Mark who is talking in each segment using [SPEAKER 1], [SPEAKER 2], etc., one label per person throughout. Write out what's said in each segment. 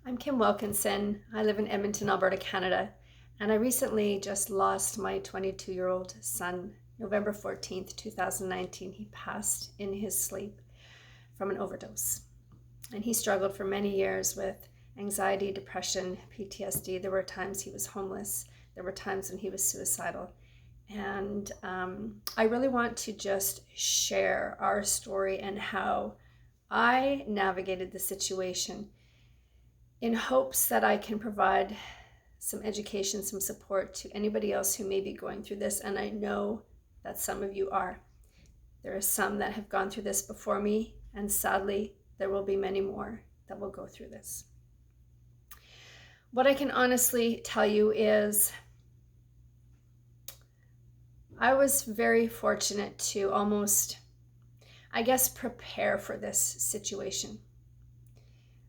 [SPEAKER 1] I'm Kim Wilkinson. I live in Edmonton, Alberta, Canada, and I recently just lost my 22-year-old son. November 14th, 2019, he passed in his sleep from an overdose. And he struggled for many years with anxiety, depression, PTSD. There were times he was homeless. There were times when he was suicidal. And I really want to just share our story and how I navigated the situation in hopes that I can provide some education, some support to anybody else who may be going through this. And I know that some of you are. There are some that have gone through this before me, and sadly, there will be many more that will go through this. What I can honestly tell you is I was very fortunate to almost, prepare for this situation.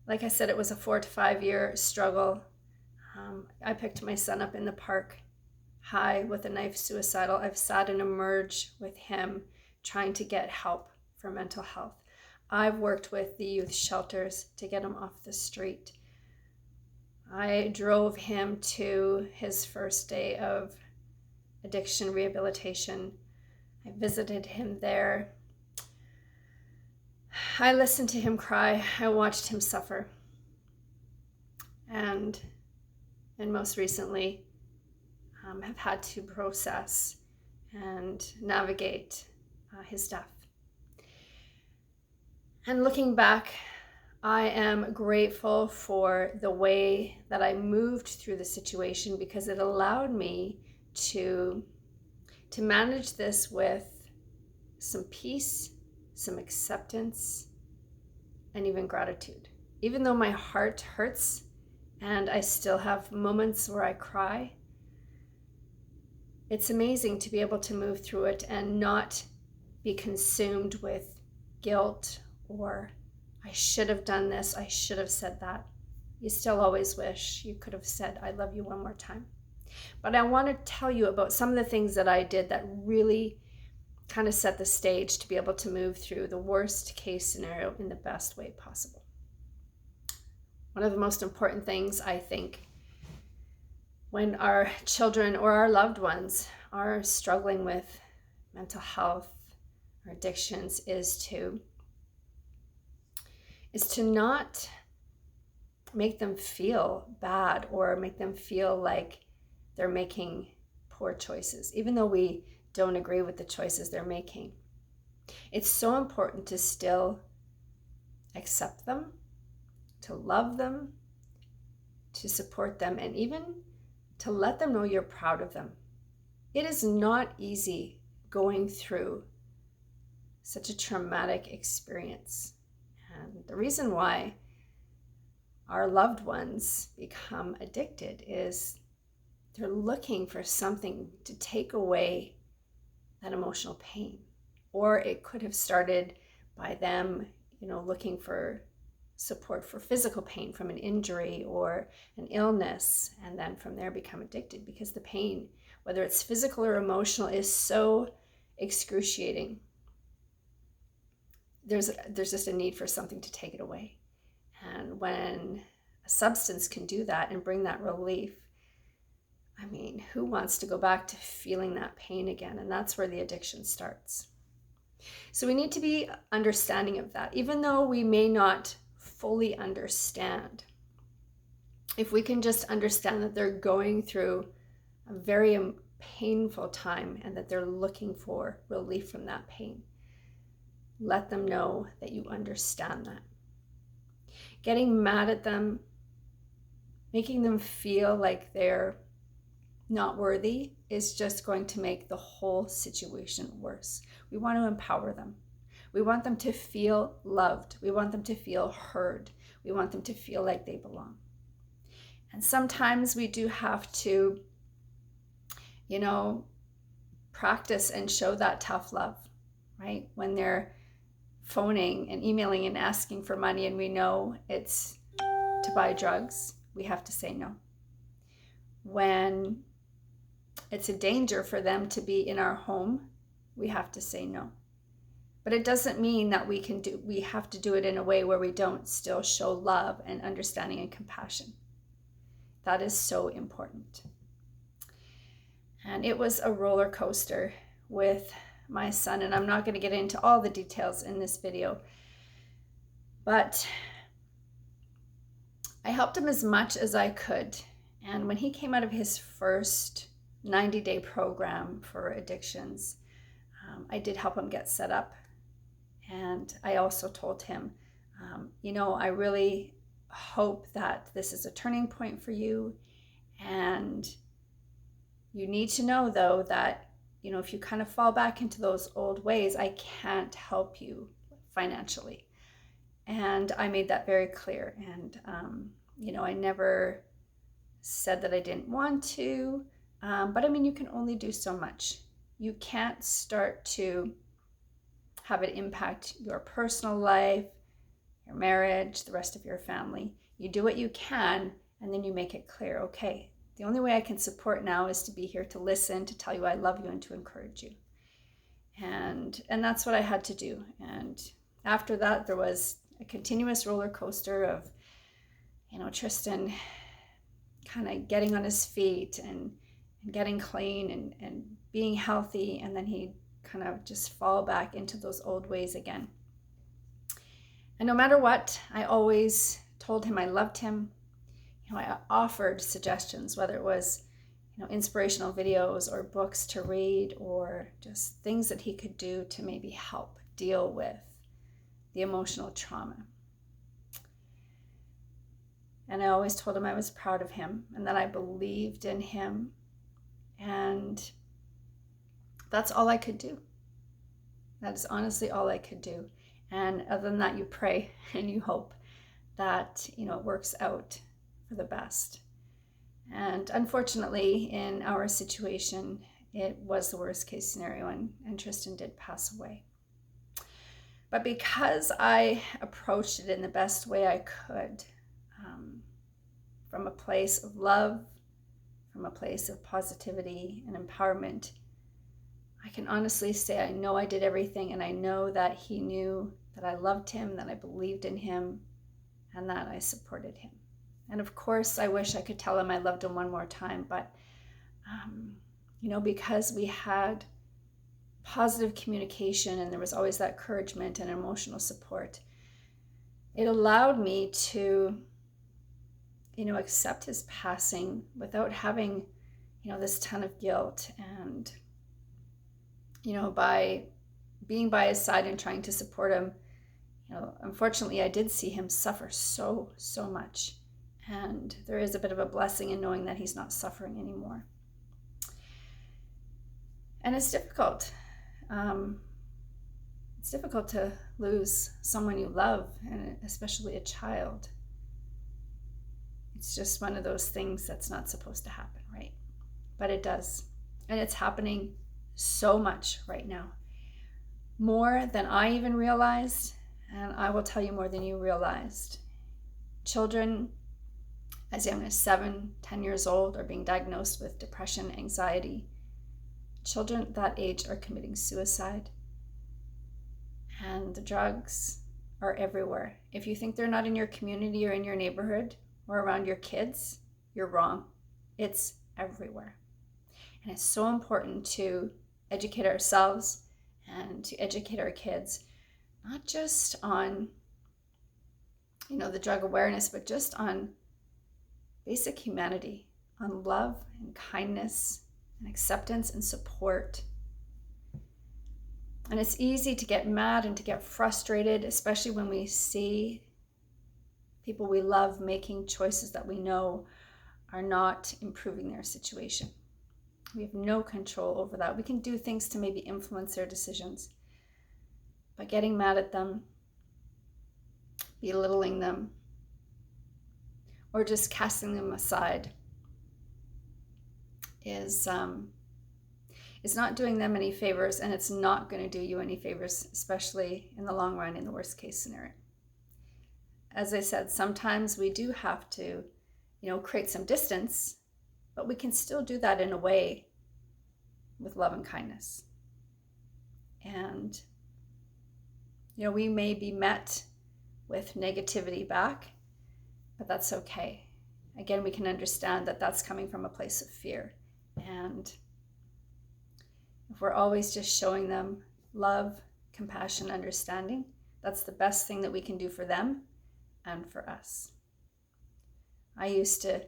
[SPEAKER 1] Like I said, it was a 4 to 5 year struggle. I picked my son up in the park, high with a knife, suicidal. I've sat in a merge with him trying to get help for mental health. I've worked with the youth shelters to get him off the street. I drove him to his first day of addiction rehabilitation. I visited him there. I listened to him cry. I watched him suffer. And most recently, have had to process and navigate his death. And looking back, I am grateful for the way that I moved through the situation, because it allowed me to manage this with some peace, some acceptance, and even gratitude. Even though my heart hurts and I still have moments where I cry, it's amazing to be able to move through it and not be consumed with guilt or I should have done this, I should have said that. You still always wish you could have said, I love you one more time. But I want to tell you about some of the things that I did that really kind of set the stage to be able to move through the worst case scenario in the best way possible. One of the most important things, I think, when our children or our loved ones are struggling with mental health or addictions is to not make them feel bad or make them feel like they're making poor choices, even though we don't agree with the choices they're making. It's so important to still accept them, to love them, to support them, and even to let them know you're proud of them. It is not easy going through such a traumatic experience. And the reason why our loved ones become addicted is they're looking for something to take away that emotional pain. Or it could have started by them, looking for support for physical pain from an injury or an illness, and then from there become addicted because the pain, whether it's physical or emotional, is so excruciating. There's just a need for something to take it away. And when a substance can do that and bring that relief, who wants to go back to feeling that pain again? And that's where the addiction starts. So we need to be understanding of that, even though we may not fully understand. If we can just understand that they're going through a very painful time and that they're looking for relief from that pain, let them know that you understand that. Getting mad at them, making them feel like they're not worthy, is just going to make the whole situation worse. We want to empower them. We want them to feel loved. We want them to feel heard. We want them to feel like they belong. And sometimes we do have to, practice and show that tough love, right? When they're phoning and emailing and asking for money and we know it's to buy drugs, we have to say no. When it's a danger for them to be in our home, we have to say no. But it doesn't mean that we have to do it in a way where we don't still show love and understanding and compassion. That is so important. And it was a roller coaster with my son, and I'm not going to get into all the details in this video, but I helped him as much as I could. And when he came out of his first 90-day program for addictions, I did help him get set up. And I also told him, I really hope that this is a turning point for you. And you need to know, though, that, if you kind of fall back into those old ways, I can't help you financially. And I made that very clear. And, I never said that I didn't want to. But I mean, you can only do so much. You can't start to have it impact your personal life, your marriage, the rest of your family. You do what you can, and then you make it clear, okay, the only way I can support now is to be here to listen, to tell you I love you, and to encourage you. And that's what I had to do. And after that, there was a continuous roller coaster of, Tristan kind of getting on his feet and getting clean and being healthy, and then he'd kind of just fall back into those old ways again. And no matter what, I always told him I loved him. I offered suggestions, whether it was, inspirational videos or books to read or just things that he could do to maybe help deal with the emotional trauma. And I always told him I was proud of him and that I believed in him. And that's all I could do. That is honestly all I could do. And other than that, you pray and you hope that, it works out for the best. And unfortunately, in our situation, it was the worst case scenario, and Tristan did pass away. But because I approached it in the best way I could, from a place of love, from a place of positivity and empowerment, I can honestly say I know I did everything, and I know that he knew that I loved him, that I believed in him, and that I supported him. And of course, I wish I could tell him I loved him one more time, but, because we had positive communication and there was always that encouragement and emotional support, it allowed me to, accept his passing without having, this ton of guilt. And, by being by his side and trying to support him, unfortunately, I did see him suffer so, so much. And there is a bit of a blessing in knowing that he's not suffering anymore. And it's difficult. It's difficult to lose someone you love, and especially a child. It's just one of those things that's not supposed to happen, right? But it does. And it's happening so much right now. More than I even realized, and I will tell you more than you realized. Children as young as 7, 10 years old are being diagnosed with depression, anxiety. Children that age are committing suicide. And the drugs are everywhere. If you think they're not in your community or in your neighborhood or around your kids, you're wrong. It's everywhere. And it's so important to educate ourselves and to educate our kids, not just on, the drug awareness, but just on basic humanity, on love and kindness and acceptance and support. And it's easy to get mad and to get frustrated, especially when we see people we love making choices that we know are not improving their situation. We have no control over that. We can do things to maybe influence their decisions, but getting mad at them, belittling them, or just casting them aside is not doing them any favors, and it's not going to do you any favors, especially in the long run in the worst case scenario. As I said, sometimes we do have to, create some distance, but we can still do that in a way with love and kindness. And We may be met with negativity back, but that's okay. Again, we can understand that that's coming from a place of fear. And if we're always just showing them love, compassion, understanding, that's the best thing that we can do for them and for us. I used to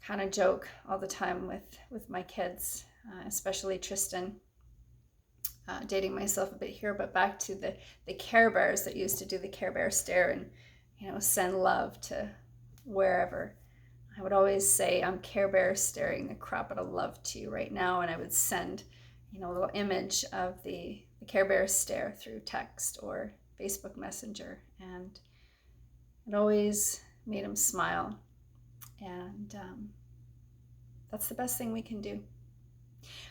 [SPEAKER 1] kind of joke all the time with my kids, especially Tristan, dating myself a bit here, but back to the Care Bears that used to do the Care Bear stare and, send love to wherever. I would always say, I'm Care Bear staring the crap out of love to you right now. And I would send, a little image of the Care Bear stare through text or Facebook Messenger. And it always made him smile. And that's the best thing we can do.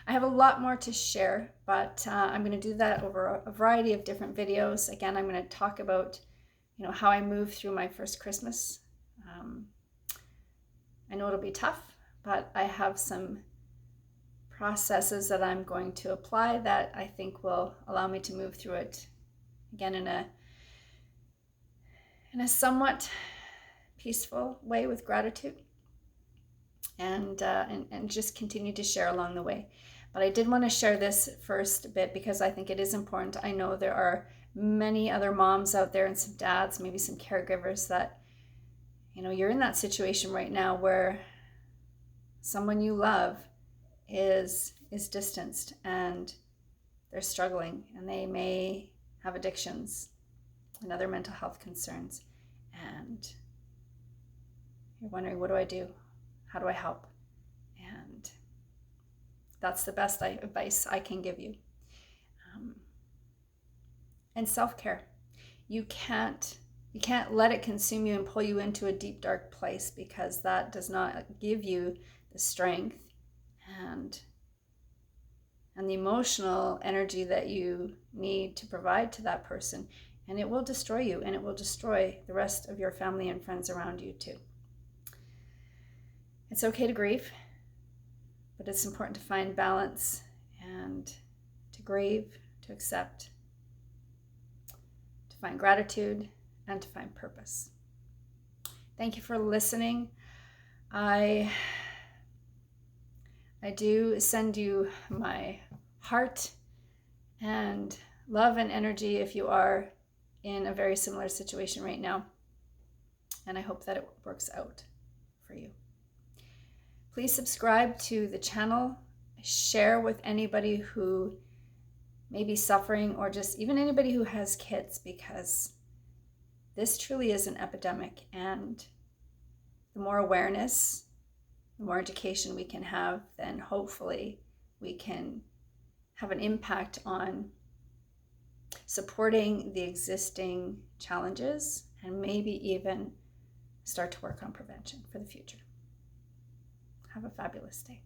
[SPEAKER 1] I have a lot more to share, but I'm going to do that over a variety of different videos. Again, I'm going to talk about, how I moved through my first Christmas. I know it'll be tough, but I have some processes that I'm going to apply that I think will allow me to move through it again in a somewhat peaceful way with gratitude, and just continue to share along the way. But I did want to share this first bit because I think it is important. I know there are many other moms out there and some dads, maybe some caregivers that, you're in that situation right now where someone you love is distanced and they're struggling and they may have addictions and other mental health concerns. And you're wondering, what do I do? How do I help? And that's the best advice I can give you. And self-care. You can't let it consume you and pull you into a deep, dark place, because that does not give you the strength and the emotional energy that you need to provide to that person. And it will destroy you, and it will destroy the rest of your family and friends around you too. It's okay to grieve, but it's important to find balance and to grieve, to accept, to find gratitude, and to find purpose. Thank you for listening. I do send you my heart and love and energy if you are in a very similar situation right now. And I hope that it works out for you. Please subscribe to the channel. Share with anybody who may be suffering, or just even anybody who has kids, because this truly is an epidemic. And the more awareness, the more education we can have, then hopefully we can have an impact on supporting the existing challenges and maybe even start to work on prevention for the future. Have a fabulous day.